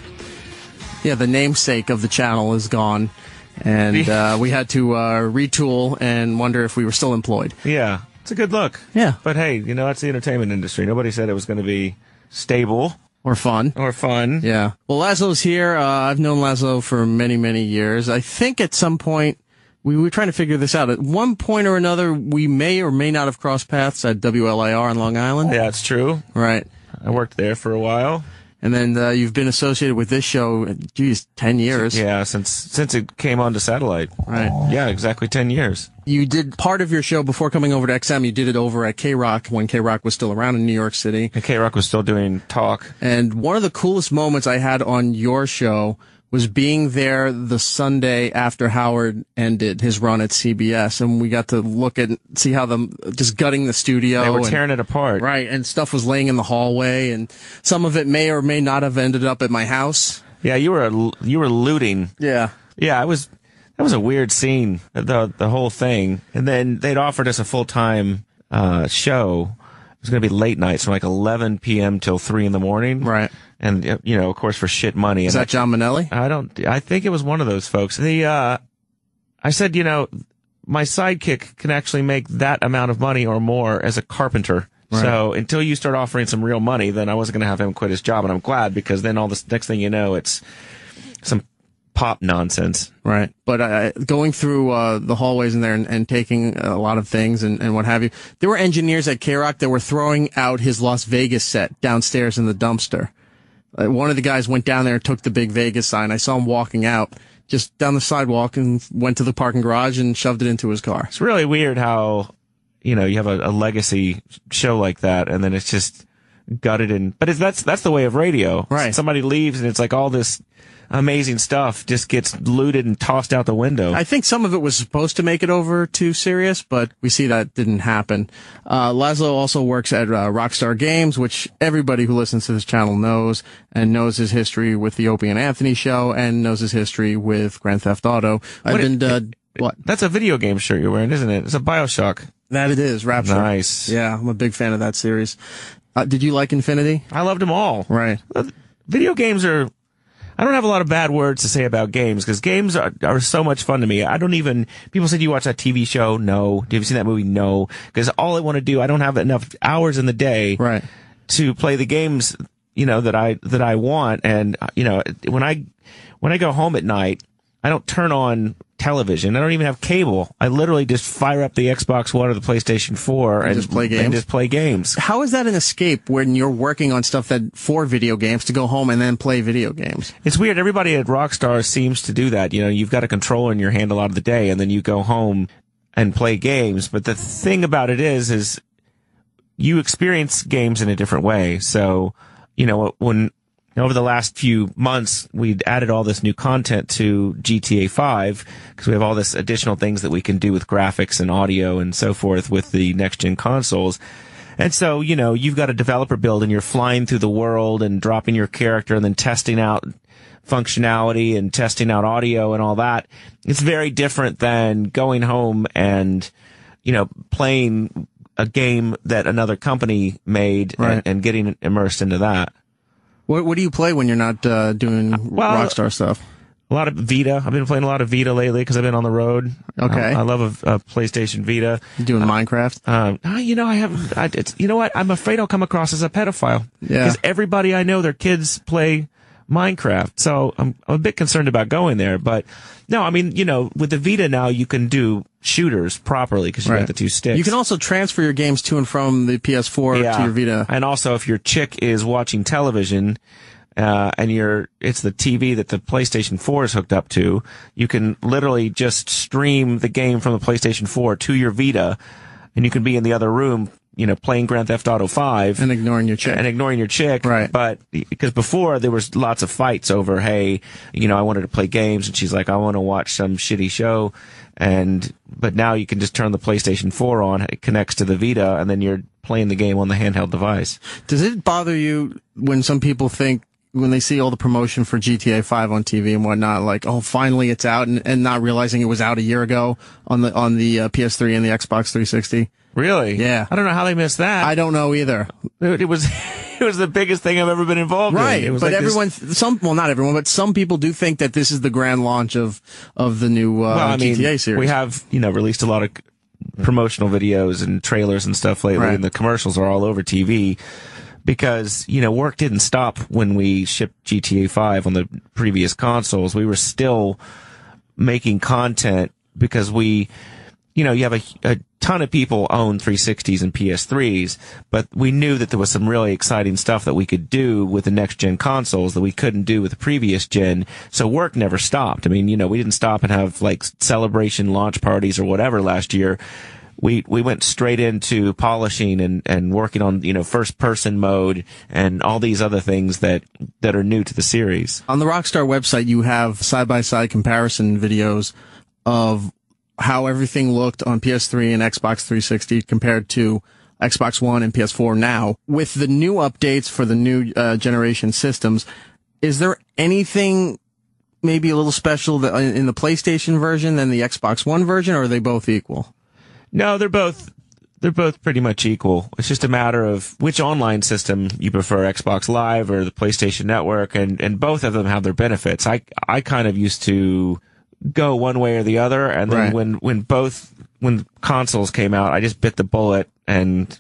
Yeah, the namesake of the channel is gone. And we had to retool and wonder if we were still employed. Yeah, it's a good look. Yeah. But hey, that's the entertainment industry. Nobody said it was going to be stable. Or fun. Yeah. Well, Laszlo's here. I've known Laszlo for many, many years. I think at some point, we were trying to figure this out. At one point or another, we may or may not have crossed paths at WLIR on Long Island. Yeah, it's true. Right. I worked there for a while. And then you've been associated with this show, geez, 10 years. Yeah, since it came onto satellite. Right. Yeah, exactly 10 years. You did part of your show before coming over to XM. You did it over at K-Rock when K-Rock was still around in New York City. And K-Rock was still doing talk. And one of the coolest moments I had on your show was being there the Sunday after Howard ended his run at CBS, and we got to look at see how them just gutting the studio. They were tearing it apart, right? And stuff was laying in the hallway, and some of it may or may not have ended up at my house. Yeah, you were looting. Yeah, That was a weird scene, the whole thing. And then they'd offered us a full-time show. It was going to be late nights from like 11 p.m. till 3 in the morning. Right. And, of course, for shit money. Is that John Minnelli? I think it was one of those folks. I said, my sidekick can actually make that amount of money or more as a carpenter. Right. So until you start offering some real money, then I wasn't going to have him quit his job. And I'm glad, because then all this next thing you know, it's some pop nonsense. Right. But going through the hallways in there and taking a lot of things and what have you, there were engineers at K-Rock that were throwing out his Las Vegas set downstairs in the dumpster. One of the guys went down there and took the big Vegas sign. I saw him walking out just down the sidewalk and went to the parking garage and shoved it into his car. It's really weird how, you have a legacy show like that, and then it's just gutted. But that's the way of radio. Right. Somebody leaves and it's like all this amazing stuff just gets looted and tossed out the window. I think some of it was supposed to make it over to Sirius, but we see that didn't happen. Laszlo also works at Rockstar Games, which everybody who listens to this channel knows, and knows his history with the Opie and Anthony show, and knows his history with Grand Theft Auto. What? That's a video game shirt you're wearing, isn't it? It's a BioShock. That it is, Rapture. Nice. Yeah, I'm a big fan of that series. Did you like Infinity? I loved them all. Right. Video games are... I don't have a lot of bad words to say about games, because games are so much fun to me. People say, do you watch that TV show? No. Have you seen that movie? No. Because all I want to do, I don't have enough hours in the day to play the games, that I want. And, when I go home at night, I don't turn on television. I don't even have cable. I literally just fire up the Xbox One or the PlayStation 4 and just play games. How is that an escape when you're working on stuff for video games to go home and then play video games? It's weird. Everybody at Rockstar seems to do that. You've got a controller in your hand a lot of the day, and then you go home and play games. But the thing about it is you experience games in a different way. So, when over the last few months, we'd added all this new content to GTA 5, because we have all this additional things that we can do with graphics and audio and so forth with the next-gen consoles. And so, you've got a developer build, and you're flying through the world and dropping your character and then testing out functionality and testing out audio and all that. It's very different than going home and, playing a game that another company made and getting immersed into that. What do you play when you're not doing Rockstar stuff? A lot of Vita. I've been playing a lot of Vita lately because I've been on the road. Okay. I love a PlayStation Vita. You doing Minecraft? I haven't. You know what? I'm afraid I'll come across as a pedophile. Yeah. Because everybody I know, their kids play Minecraft. So I'm a bit concerned about going there. But no, with the Vita now, you can do shooters properly because you got the two sticks. You can also transfer your games to and from the PS4 to your Vita. And also, if your chick is watching television, and it's the TV that the PlayStation 4 is hooked up to, you can literally just stream the game from the PlayStation 4 to your Vita, and you can be in the other room, playing Grand Theft Auto 5. And ignoring your chick. Right. But, because before there was lots of fights over, hey, I wanted to play games, and she's like, I want to watch some shitty show. But now you can just turn the PlayStation 4 on, it connects to the Vita, and then you're playing the game on the handheld device. Does it bother you when some people think, when they see all the promotion for GTA 5 on TV and whatnot, like, oh, finally it's out, and not realizing it was out a year ago on the PS3 and the Xbox 360? Really? Yeah. I don't know how they missed that. I don't know either. It was the biggest thing I've ever been involved in. Right. It was but like not everyone, but some people do think that this is the grand launch of the new GTA series. We have, released a lot of promotional videos and trailers and stuff lately, and the commercials are all over TV. Because, work didn't stop when we shipped GTA 5 on the previous consoles. We were still making content because you have a ton of people own 360s and PS3s, but we knew that there was some really exciting stuff that we could do with the next gen consoles that we couldn't do with the previous gen. So work never stopped. I mean, we didn't stop and have like celebration launch parties or whatever last year. We went straight into polishing and working on, first person mode and all these other things that are new to the series. On the Rockstar website, you have side-by-side comparison videos of how everything looked on PS3 and Xbox 360 compared to Xbox One and PS4 now. With the new updates for the new generation systems, is there anything maybe a little special in the PlayStation version than the Xbox One version, or are they both equal? No, they're both pretty much equal. It's just a matter of which online system you prefer, Xbox Live or the PlayStation Network, and both of them have their benefits. I kind of used to go one way or the other, and then right. when consoles came out, I just bit the bullet and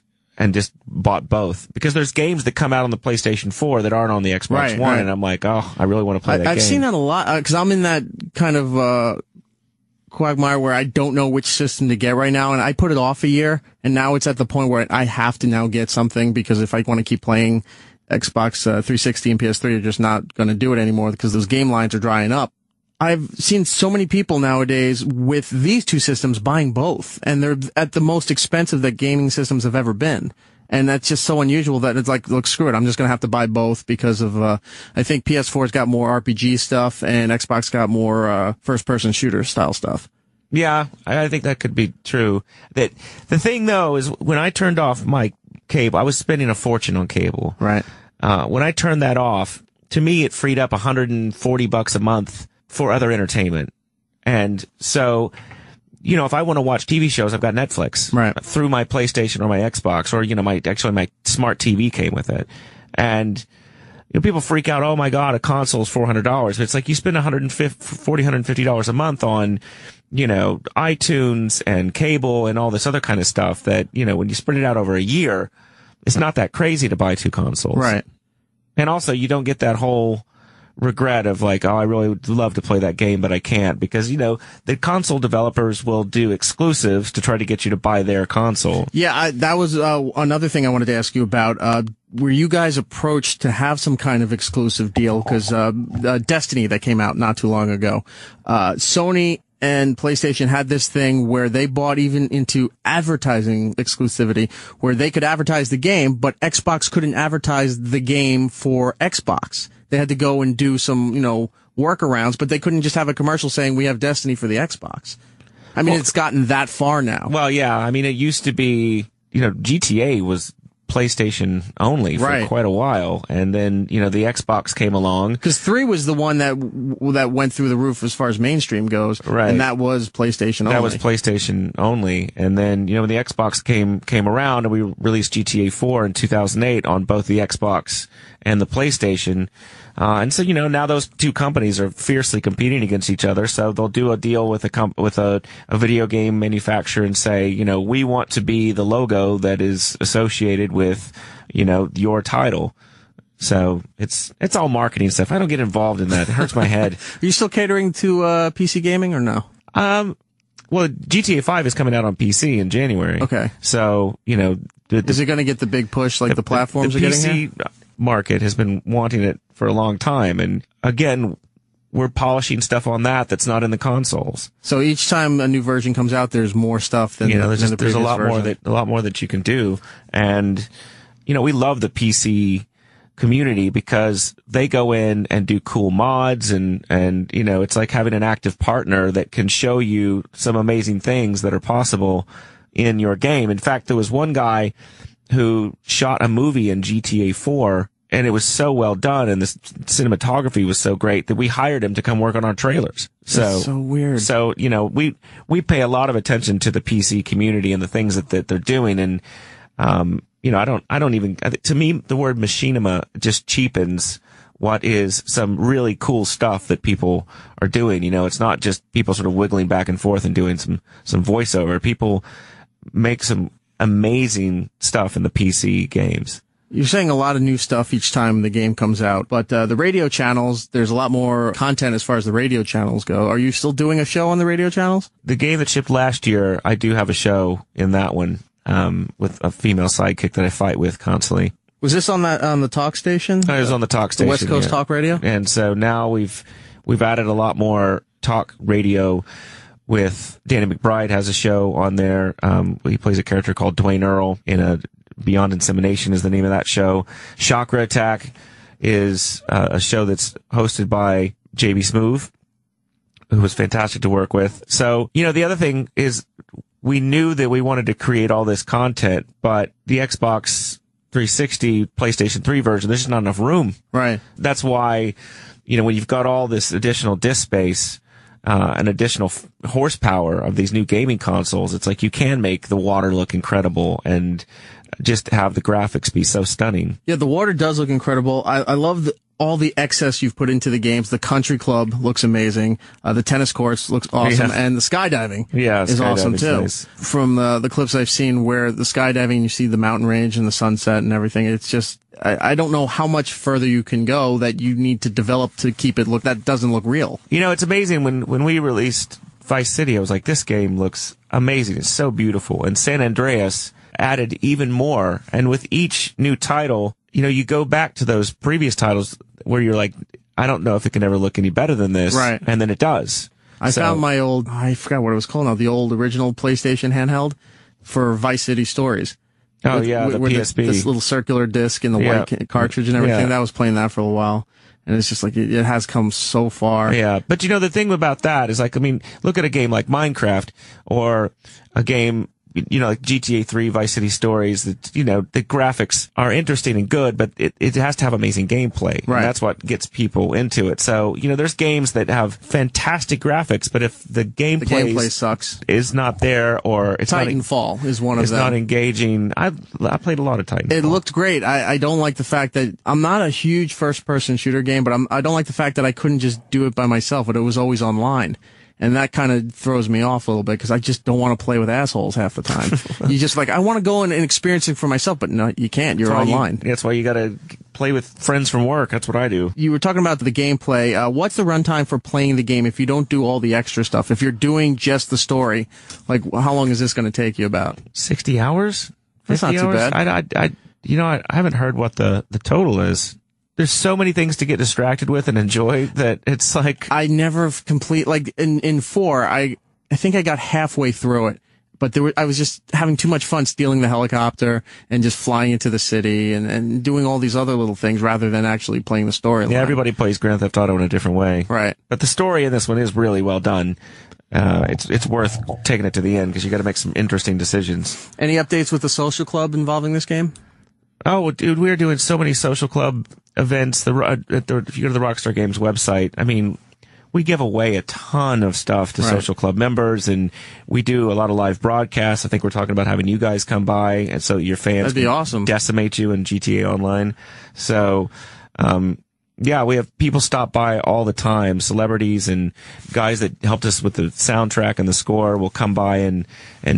just bought both, because there's games that come out on the PlayStation 4 that aren't on the Xbox One, and I'm like, oh, I really want to play that game. I've seen that a lot, because I'm in that kind of quagmire where I don't know which system to get right now, and I put it off a year, and now it's at the point where I have to now get something, because if I want to keep playing Xbox 360 and PS3, you're just not going to do it anymore because those game lines are drying up. I've seen so many people nowadays with these two systems buying both, and they're at the most expensive that gaming systems have ever been. And that's just so unusual that it's like, look, screw it, I'm just gonna have to buy both because of, I think PS4's got more RPG stuff and Xbox got more, first-person shooter style stuff. Yeah, I think that could be true. That the thing though is when I turned off my cable, I was spending a fortune on cable. Right. When I turned that off, to me it freed up $140 a month for other entertainment. And so, if I want to watch TV shows, I've got Netflix through my PlayStation or my Xbox, or, my smart TV came with it. And, people freak out, oh my God, a console is $400. But it's like you spend $150 a month on, iTunes and cable and all this other kind of stuff that, when you spread it out over a year, it's not that crazy to buy two consoles. Right. And also you don't get that whole regret of like, oh, I really would love to play that game, but I can't, because, the console developers will do exclusives to try to get you to buy their console. Yeah, that was another thing I wanted to ask you about. Were you guys approached to have some kind of exclusive deal? Because Destiny that came out not too long ago, Sony and PlayStation had this thing where they bought even into advertising exclusivity, where they could advertise the game, but Xbox couldn't advertise the game for Xbox. They had to go and do some, workarounds, but they couldn't just have a commercial saying we have Destiny for the Xbox. I mean, it's gotten that far now. Well, yeah. I mean, it used to be, GTA was PlayStation only for quite a while, and then the Xbox came along, because 3 was the one that went through the roof as far as mainstream goes, and that was PlayStation only. That was PlayStation only, and then when the Xbox came around, and we released GTA 4 in 2008 on both the Xbox and the PlayStation. And so, now those two companies are fiercely competing against each other. So they'll do a deal with a video game manufacturer and say, we want to be the logo that is associated with, your title. So it's all marketing stuff. I don't get involved in that. It hurts my head. Are you still catering to PC gaming or no? Well, GTA 5 is coming out on PC in January. Okay. So, is it going to get the big push like the platforms are getting here? The PC market has been wanting it for a long time, and again, we're polishing stuff on that's not in the consoles. So each time a new version comes out, there's more stuff than there's a lot more that you can do, and we love the PC community because they go in and do cool mods, and it's like having an active partner that can show you some amazing things that are possible in your game. In fact, there was one guy who shot a movie in GTA 4, and it was so well done, and the cinematography was so great that we hired him to come work on our trailers. That's so weird. So, we pay a lot of attention to the PC community and the things that they're doing, and, I don't even, to me, the word machinima just cheapens what is some really cool stuff that people are doing. It's not just people sort of wiggling back and forth and doing some voiceover. People make some amazing stuff in the PC games. You're saying a lot of new stuff each time the game comes out, but the radio channels, there's a lot more content as far as the radio channels go. Are you still doing a show on the radio channels? The game that shipped last year, I do have a show in that one, with a female sidekick that I fight with constantly. Was this on the talk station? It was on the talk station. The West Coast Talk Radio? And so now we've added a lot more talk radio with Danny McBride has a show on there. He plays a character called Dwayne Earl in a Beyond Insemination is the name of that show. Chakra Attack is a show that's hosted by JB Smoove, who was fantastic to work with. So, the other thing is we knew that we wanted to create all this content, but the Xbox 360, PlayStation 3 version, there's just not enough room. Right. That's why, when you've got all this additional disk space, an additional horsepower of these new gaming consoles, it's like you can make the water look incredible and just have the graphics be so stunning. Yeah, the water does look incredible. I love all the excess you've put into the games. The country club looks amazing. The tennis courts looks awesome. Yeah. And the skydiving is awesome too. Nice. From the clips I've seen where the skydiving, you see the mountain range and the sunset and everything. It's just, I don't know how much further you can go that you need to develop to keep it that doesn't look real. It's amazing when we released Vice City, I was like, this game looks amazing. It's so beautiful. And San Andreas added even more. And with each new title, you go back to those previous titles where you're like, I don't know if it can ever look any better than this. Right. And then it does. I found my old, I forgot what it was called now, the old original PlayStation handheld for Vice City Stories. Oh, the PSP. This little circular disc and the white cartridge and everything. That was playing that for a while. And it's just like, it has come so far. Yeah. But the thing about that is look at a game like Minecraft or a game, like GTA 3, Vice City Stories, the graphics are interesting and good, but it has to have amazing gameplay. Right. And that's what gets people into it. So, there's games that have fantastic graphics, but if the gameplay sucks, is not there, or it's Titanfall is one of them. It's not engaging. I played a lot of Titanfall. It looked great. I don't like the fact that I'm not a huge first-person shooter game, but I don't like the fact that I couldn't just do it by myself, but it was always online. And that kind of throws me off a little bit because I just don't want to play with assholes half the time. You just I want to go and experience it for myself, but no, you can't. You're online. That's why you got to play with friends from work. That's what I do. You were talking about the gameplay. What's the runtime for playing the game if you don't do all the extra stuff? If you're doing just the story, how long is this going to take you about? 60 hours? That's not too bad. I haven't heard what the total is. There's so many things to get distracted with and enjoy that it's like... I never complete... in 4, I think I got halfway through it, but I was just having too much fun stealing the helicopter and just flying into the city and doing all these other little things rather than actually playing the storyline. Yeah, everybody plays Grand Theft Auto in a different way. Right. But the story in this one is really well done. It's worth taking it to the end because you got to make some interesting decisions. Any updates with the social club involving this game? Oh, dude, we're doing so many social club events. If you go to the Rockstar Games website, we give away a ton of stuff to social club members, and we do a lot of live broadcasts. I think we're talking about having you guys come by, and so your fans That'd be awesome. Decimate you in GTA Online. So, yeah, we have people stop by all the time. Celebrities and guys that helped us with the soundtrack and the score will come by and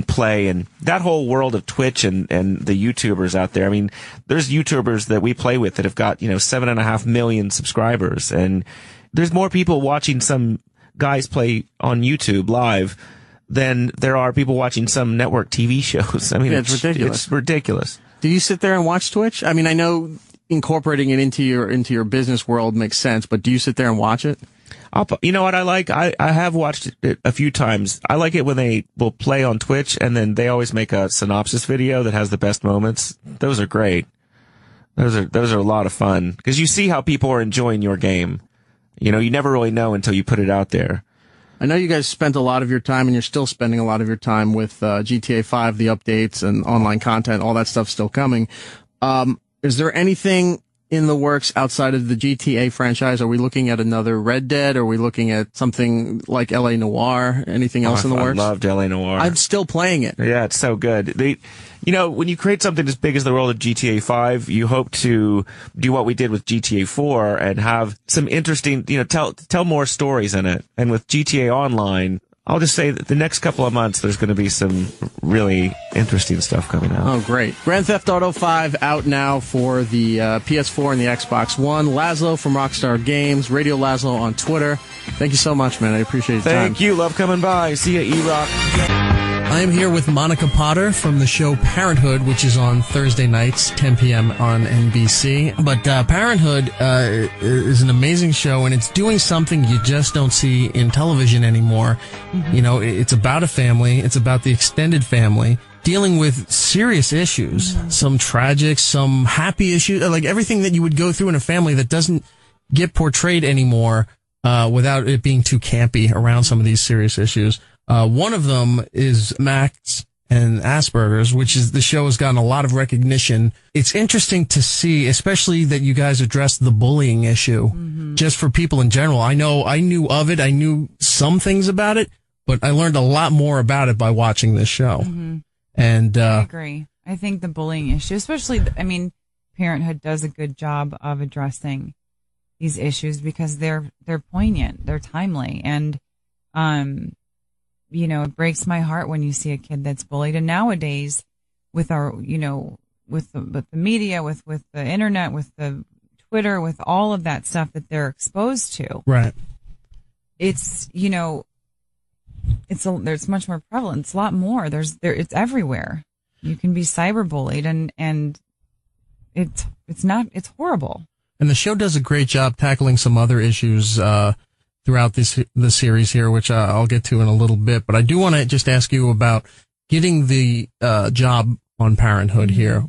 play. And that whole world of Twitch and the YouTubers out there. There's YouTubers that we play with that have got, 7.5 million subscribers. And there's more people watching some guys play on YouTube live than there are people watching some network TV shows. It's ridiculous. It's ridiculous. Do you sit there and watch Twitch? I know incorporating it into your business world makes sense, but do you sit there and watch it? You know what I like? I have watched it a few times. I like it when they will play on Twitch and then they always make a synopsis video that has the best moments. Those are great. Those are a lot of fun because you see how people are enjoying your game. You never really know until you put it out there. I know you guys spent a lot of your time, and you're still spending a lot of your time with GTA 5, the updates and online content, all that stuff's still coming. Is there anything in the works outside of the GTA franchise? Are we looking at another Red Dead? Are we looking at something like LA Noire? Anything else in the works? I loved LA Noire. I'm still playing it. Yeah, it's so good. When you create something as big as the world of GTA 5, you hope to do what we did with GTA 4 and have some interesting, tell more stories in it. And with GTA Online, I'll just say that the next couple of months, there's going to be some really interesting stuff coming out. Oh, great. Grand Theft Auto 5 out now for the PS4 and the Xbox One. Laszlo from Rockstar Games, Radio Laszlo on Twitter. Thank you so much, man. I appreciate your time. Thank you. Love coming by. See ya, E-Rock. I am here with Monica Potter from the show Parenthood, which is on Thursday nights, 10 p.m. on NBC. But Parenthood is an amazing show, and it's doing something you just don't see in television anymore. Mm-hmm. You know, it's about a family. It's about the extended family dealing with serious issues, some tragic, some happy issues, like everything that you would go through in a family that doesn't get portrayed anymore without it being too campy around some of these serious issues. One of them is Max and Asperger's, which is the show has gotten a lot of recognition. It's interesting to see, especially that you guys addressed the bullying issue, just for people in general. I know I knew of it. I knew some things about it, but I learned a lot more about it by watching this show. And I agree. I think the bullying issue, especially, I mean, Parenthood does a good job of addressing these issues because they're poignant, they're timely, and you know, it breaks my heart when you see a kid that's bullied. And nowadays, with our, you know, with the media, with the internet, with the Twitter, with all of that stuff that they're exposed to, right? It's, you know, there's much more prevalent. It's a lot more. It's everywhere. You can be cyberbullied, and it's horrible. And the show does a great job tackling some other issues throughout the series here, which I'll get to in a little bit. But I do want to just ask you about getting the job on Parenthood here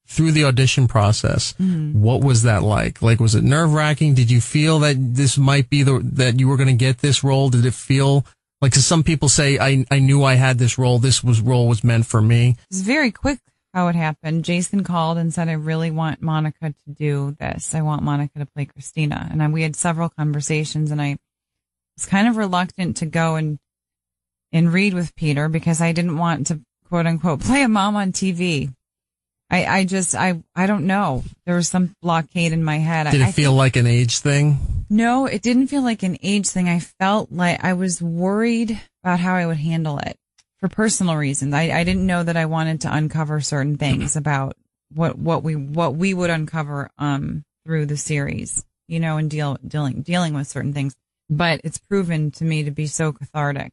through the audition process. What was that like? Like, was it nerve-wracking? Did you feel that this might be that you were going to get this role? Did it feel like, 'cause some people say, I knew I had this role. Role was meant for me. It was very quick how it happened. Jason called and said, I really want Monica to do this. I want Monica to play Christina. And we had several conversations, and I was kind of reluctant to go and read with Peter because I didn't want to, quote unquote, play a mom on TV. I don't know. There was some blockade in my head. Did it feel like an age thing? No, it didn't feel like an age thing. I felt like I was worried about how I would handle it for personal reasons. I didn't know that I wanted to uncover certain things about what we would uncover through the series, you know, and dealing with certain things. But it's proven to me to be so cathartic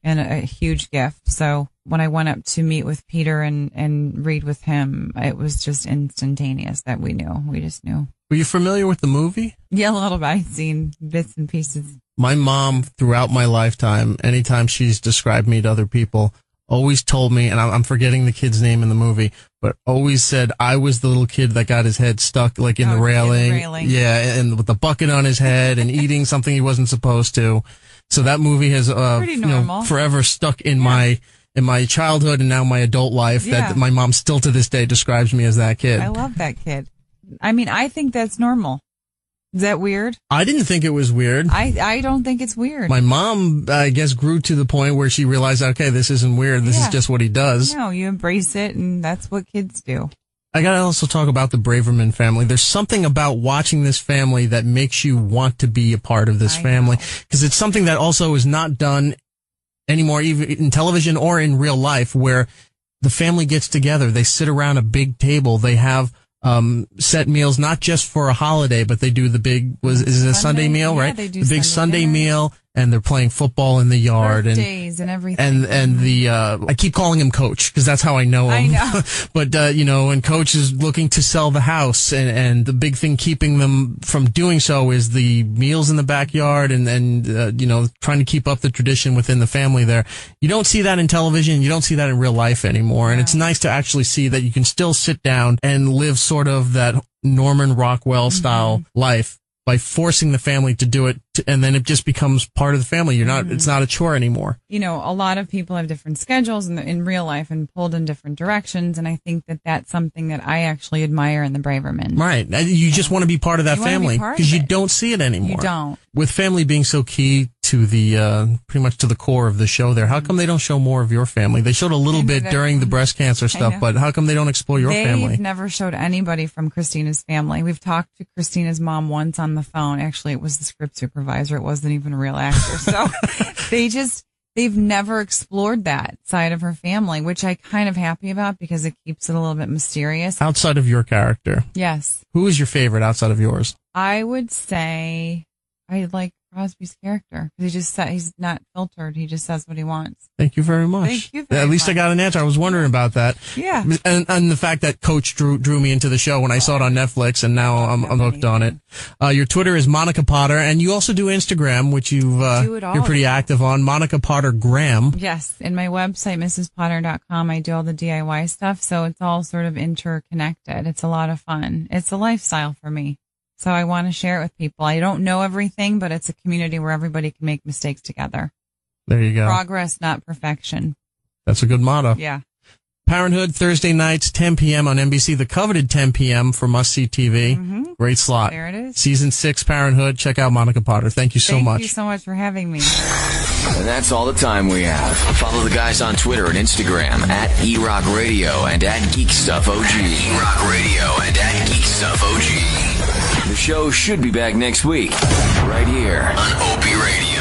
and a huge gift. So when I went up to meet with Peter and read with him, it was just instantaneous that we knew. We just knew. Were you familiar with the movie? Yeah, a little bit. I'd seen bits and pieces. My mom, throughout my lifetime, anytime she's described me to other people, always told me, and I'm forgetting the kid's name in the movie, but always said I was the little kid that got his head stuck like in the railing. Yeah, and with the bucket on his head and eating something he wasn't supposed to. So that movie has forever stuck in my childhood and now my adult life. Yeah. That my mom still to this day describes me as that kid. I love that kid. I mean, I think that's normal. Is that weird? I didn't think it was weird. I don't think it's weird. My mom, I guess, grew to the point where she realized, okay, this isn't weird. This is just what he does. No, you embrace it, and that's what kids do. I gotta also talk about the Braverman family. There's something about watching this family that makes you want to be a part of this family. Because it's something that also is not done anymore, even in television or in real life, where the family gets together. They sit around a big table. They have set meals, not just for a holiday, but they do the big, is it a Sunday meal, right? They do the big Sunday meal, and they're playing football in the yard. Birthdays and everything. And the, I keep calling him Coach, because that's how I know him. I know. But, you know, and Coach is looking to sell the house, and the big thing keeping them from doing so is the meals in the backyard and you know, trying to keep up the tradition within the family there. You don't see that in television. You don't see that in real life anymore. And it's nice to actually see that you can still sit down and live sort of that Norman Rockwell style life by forcing the family to do it, and then it just becomes part of the family. You're not, it's not a chore anymore. You know, a lot of people have different schedules in real life and pulled in different directions, and I think that that's something that I actually admire in the Braverman. Right. You just want to be part of that family, because you don't see it anymore. You don't. With family being so key to the, pretty much to the core of the show there, how come they don't show more of your family? They showed a little bit during the breast cancer stuff, but how come they don't explore your family? They've never showed anybody from Christina's family. We've talked to Christina's mom once on the phone. Actually, it was the script supervisor. It wasn't even a real actor. So they've never explored that side of her family, which I kind of happy about because it keeps it a little bit mysterious. Outside of your character, Yes. who is your favorite outside of yours? I would say I like Crosby's character because he just said he's not filtered. He just says what he wants. Thank you very much. Thank you very At least I much. got an answer. I was wondering about that. Yeah. And the fact that Coach drew me into the show when I saw it on Netflix, and now I'm hooked on it. Your Twitter is Monica Potter, and you also do Instagram, which do it all. you're pretty active on. Monica Potter Graham. Yes. In my website, mrspotter.com, I do all the DIY stuff. So it's all sort of interconnected. It's a lot of fun. It's a lifestyle for me. So I want to share it with people. I don't know everything, but it's a community where everybody can make mistakes together. There you go. Progress, not perfection. That's a good motto. Yeah. Parenthood, Thursday nights, 10 p.m. on NBC. The coveted 10 p.m. for Must See TV. Great slot. There it is. Season 6, Parenthood. Check out Monica Potter. Thank you so much. Thank you so much for having me. And that's all the time we have. Follow the guys on Twitter and Instagram at eRock Radio and at Geek Stuff OG. eRock Radio and at Geek Stuff OG. The show should be back next week, right here on OP Radio.